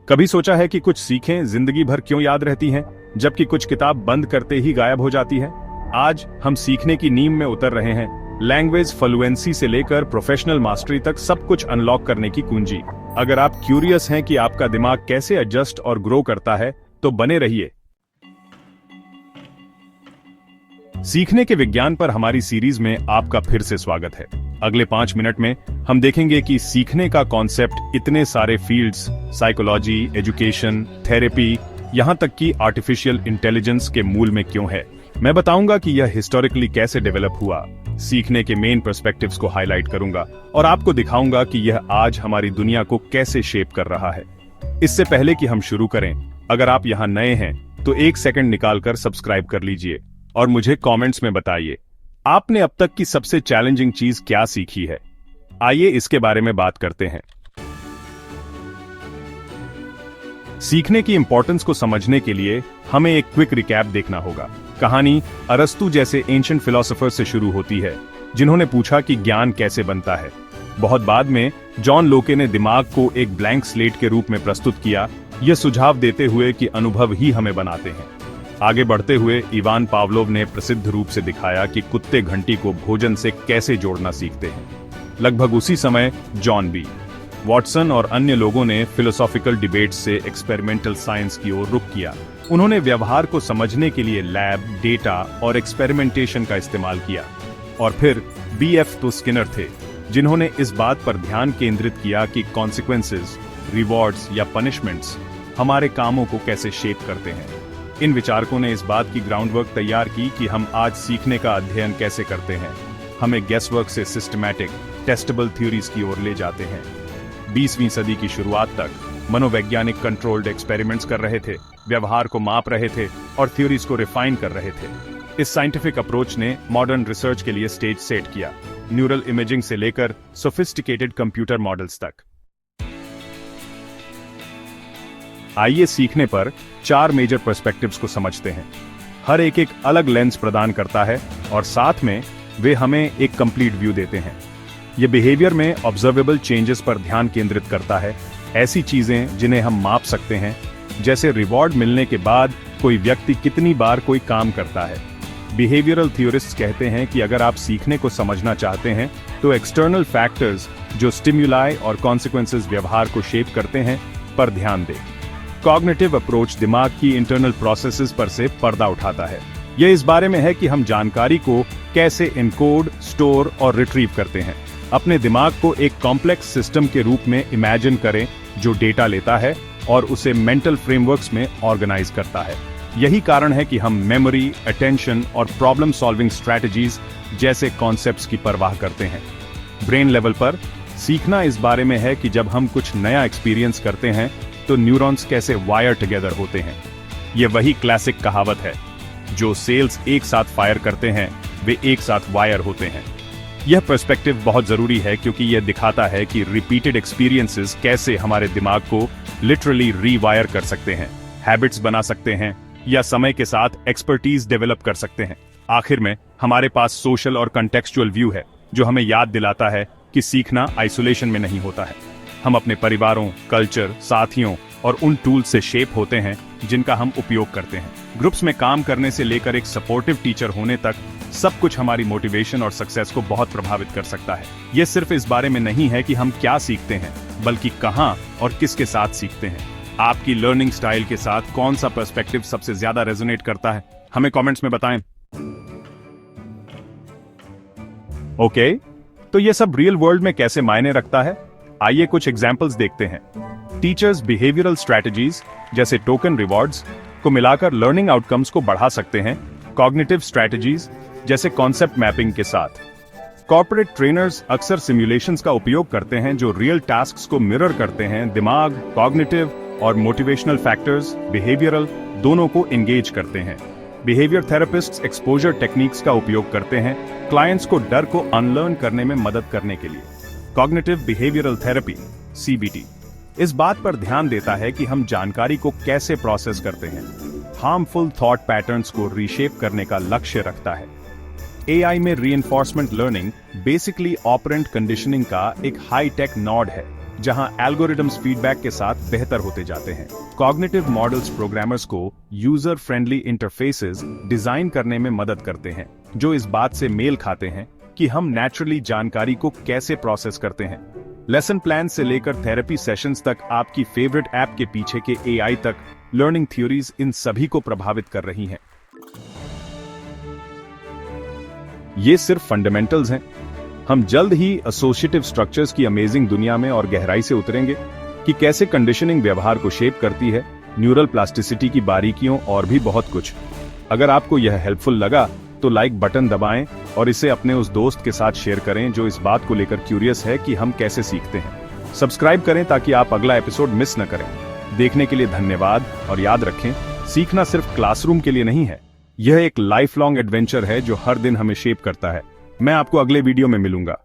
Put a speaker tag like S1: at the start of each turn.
S1: कभी सोचा है कि कुछ सीखें जिंदगी भर क्यों याद रहती हैं, जबकि कुछ किताब बंद करते ही गायब हो जाती है। आज हम सीखने की नींव में उतर रहे हैं। लैंग्वेज फ्लुएंसी से लेकर प्रोफेशनल मास्टरी तक सब कुछ अनलॉक करने की कुंजी। अगर आप क्यूरियस हैं कि आपका दिमाग कैसे एडजस्ट और ग्रो करता है, तो बने रहिए। सीखने के विज्ञान पर हमारी सीरीज में आपका फिर से स्वागत है। अगले 5 मिनट में हम देखेंगे कि सीखने का कॉन्सेप्ट इतने सारे फील्ड्स, साइकोलॉजी, एजुकेशन, थेरेपी, यहां तक कि आर्टिफिशियल इंटेलिजेंस के मूल में क्यों है। मैं बताऊंगा कि यह हिस्टोरिकली कैसे डेवलप हुआ, सीखने के मेन पर्सपेक्टिव्स को हाईलाइट करूंगा और आपको दिखाऊंगा कि यह आज हमारी दुनिया को कैसे शेप कर रहा है। इससे पहले कि हम शुरू करें, अगर आप यहां नए हैं तो 1 सेकंड निकालकर सब्सक्राइब कर लीजिए और मुझे कमेंट्स में बताइए आपने अब तक की सबसे चैलेंजिंग चीज क्या सीखी है। आइए इसके बारे में बात करते हैं। सीखने की इंपॉर्टेंस को समझने के लिए हमें एक क्विक रिकैप देखना होगा। कहानी अरस्तु जैसे एंशिएंट फिलोसोफर से शुरू होती है, जिन्होंने पूछा कि ज्ञान कैसे बनता है। बहुत बाद में जॉन लोके ने दिमाग को एक ब्लैंक स्लेट के रूप में प्रस्तुत किया, यह सुझाव देते हुए कि अनुभव ही हमें बनाते हैं। आगे बढ़ते हुए इवान पावलोव ने प्रसिद्ध रूप से दिखाया कि कुत्ते घंटी को भोजन से कैसे जोड़ना सीखते हैं। लगभग उसी समय जॉन बी वॉटसन और अन्य लोगों ने फिलोसॉफिकल डिबेट्स से एक्सपेरिमेंटल साइंस की ओर रुख किया। उन्होंने व्यवहार को समझने के लिए लैब, डेटा और एक्सपेरिमेंटेशन का इस्तेमाल किया। और फिर बीएफ तो स्किनर थे, जिन्होंने इस बात पर ध्यान केंद्रित किया कि कॉन्सिक्वेंसेस, रिवॉर्ड्स या पनिशमेंट्स हमारे कामों को कैसे शेप करते हैं। इन विचारकों ने इस बात की ग्राउंडवर्क तैयार की कि हम आज सीखने का अध्ययन कैसे करते हैं। हमें गेसवर्क से सिस्टमैटिक, टेस्टेबल थ्योरीज की ओर ले जाते हैं। 20वीं सदी की शुरुआत तक मनोवैज्ञानिक कंट्रोल्ड एक्सपेरिमेंट्स कर रहे थे, व्यवहार को माप रहे थे और थ्योरीज को रिफाइन कर रहे थे। इस साइंटिफिक अप्रोच ने मॉडर्न रिसर्च के लिए स्टेज सेट किया, न्यूरल इमेजिंग से लेकर सोफिस्टिकेटेड कंप्यूटर मॉडल्स तक। आइए सीखने पर 4 मेजर पर्सपेक्टिव्स को समझते हैं। हर एक अलग लेंस प्रदान करता है और साथ में वे हमें एक कंप्लीट व्यू देते हैं। ये बिहेवियर में ऑब्जर्वेबल चेंजेस पर ध्यान केंद्रित करता है, ऐसी चीजें जिन्हें हम माप सकते हैं, जैसे रिवॉर्ड मिलने के बाद कोई व्यक्ति कितनी बार कोई काम करता है। बिहेवियरल थ्योरिस्ट्स कहते हैं कि अगर आप सीखने को समझना चाहते हैं तो एक्सटर्नल फैक्टर्स जो स्टिम्युलाई और कॉन्सिक्वेंसेस व्यवहार को शेप करते हैं पर ध्यान दें। कॉग्निटिव अप्रोच दिमाग की इंटरनल प्रोसेसेस पर से पर्दा उठाता है। यह इस बारे में है कि हम जानकारी को कैसे इनकोड, स्टोर और रिट्रीव करते हैं। अपने दिमाग को एक कॉम्प्लेक्स सिस्टम के रूप में इमेजिन करें जो डेटा लेता है और उसे मेंटल फ्रेमवर्क्स में ऑर्गेनाइज करता है। यही कारण है कि हम मेमोरी, अटेंशन और प्रॉब्लम सॉल्विंग स्ट्रैटेजीज जैसे कॉन्सेप्ट्स की परवाह करते हैं। ब्रेन लेवल पर सीखना इस बारे में है कि जब हम कुछ नया एक्सपीरियंस करते हैं तो न्यूरॉन्स कैसे वायर टुगेदर होते हैं। यह वही क्लासिक कहावत है, जो सेल्स एक साथ फायर करते हैं वे एक साथ वायर होते हैं। यह पर्सपेक्टिव बहुत जरूरी है क्योंकि यह दिखाता है कि रिपीटेड एक्सपीरियंसेस कैसे हमारे दिमाग को लिटरली रीवायर कर सकते हैं, हैबिट्स बना सकते हैं या समय के साथ एक्सपर्टीज डेवलप कर सकते हैं। आखिर में हमारे पास सोशल और कंटेक्चुअल व्यू है, जो हमें याद दिलाता है कि सीखना आइसोलेशन में नहीं होता है। हम अपने परिवारों, कल्चर, साथियों और उन टूल्स से शेप होते हैं जिनका हम उपयोग करते हैं। ग्रुप्स में काम करने से लेकर एक सपोर्टिव टीचर होने तक सब कुछ हमारी मोटिवेशन और सक्सेस को बहुत प्रभावित कर सकता है। यह सिर्फ इस बारे में नहीं है कि हम क्या सीखते हैं, बल्कि कहां और किसके साथ सीखते हैं। आपकी लर्निंग स्टाइल के साथ कौन सा पर्सपेक्टिव सबसे ज्यादा रेजोनेट करता है, हमें कमेंट्स में बताएं। ओके, तो यह सब रियल वर्ल्ड में कैसे मायने रखता है, आइए कुछ एग्जाम्पल्स देखते हैं। टीचर्स बिहेवियरल स्ट्रैटेजीज जैसे टोकन रिवॉर्ड्स को मिलाकर लर्निंग आउटकम्स को बढ़ा सकते हैं, कॉग्निटिव स्ट्रैटेजीज जैसे कॉन्सेप्ट मैपिंग के साथ। कॉर्पोरेट ट्रेनर्स अक्सर सिमुलेशंस का उपयोग करते हैं जो रियल टास्क्स को मिरर करते हैं। दिमाग, कॉग्निटिव और मोटिवेशनल फैक्टर्स बिहेवियरल दोनों को एंगेज करते हैं। बिहेवियर थेरेपिस्ट्स एक्सपोजर टेक्निक्स का उपयोग करते हैं क्लाइंट्स को डर को अनलर्न करने में मदद करने के लिए। कॉग्निटिव बिहेवियरल थेरेपी (CBT) इस बात पर ध्यान देता है कि हम जानकारी को कैसे प्रोसेस करते हैं। हार्मफुल थॉट पैटर्न्स को रीशेप करने का लक्ष्य रखता है। AI में reinforcement learning basically operant conditioning का एक हाई टेक नॉड है। जहां एल्गोरिदम्स फीडबैक के साथ बेहतर होते जाते हैं। कॉग्निटिव मॉडल्स प्रोग्रामर्स को यूजर फ्रेंडली इंटरफेसेस डिजाइन करने में मदद करते हैं, जो इस बात से मेल खाते हैं कि हम नेचुरली जानकारी को कैसे प्रोसेस करते हैं। लेसन प्लान से लेकर थेरेपी सेशंस तक, आपकी फेवरेट ऐप के पीछे के एआई तक, लर्निंग थ्योरीज इन सभी को प्रभावित कर रही हैं। ये सिर्फ फंडामेंटल्स हैं। हम जल्द ही एसोसिएटिव स्ट्रक्चर्स की अमेजिंग दुनिया में और गहराई से उतरेंगे कि कैसे कंडीशनिंग व्यवहार को शेप करती है, न्यूरल प्लास्टिसिटी की बारीकियों और भी बहुत कुछ। अगर आपको यह हेल्पफुल लगा तो लाइक बटन दबाएं और इसे अपने उस दोस्त के साथ शेयर करें जो इस बात को लेकर क्यूरियस है कि हम कैसे सीखते हैं। सब्सक्राइब करें ताकि आप अगला एपिसोड मिस न करें। देखने के लिए धन्यवाद और याद रखें, सीखना सिर्फ क्लासरूम के लिए नहीं है, यह एक लाइफ लॉन्ग एडवेंचर है जो हर दिन हमें शेप करता है। मैं आपको अगले वीडियो में मिलूंगा।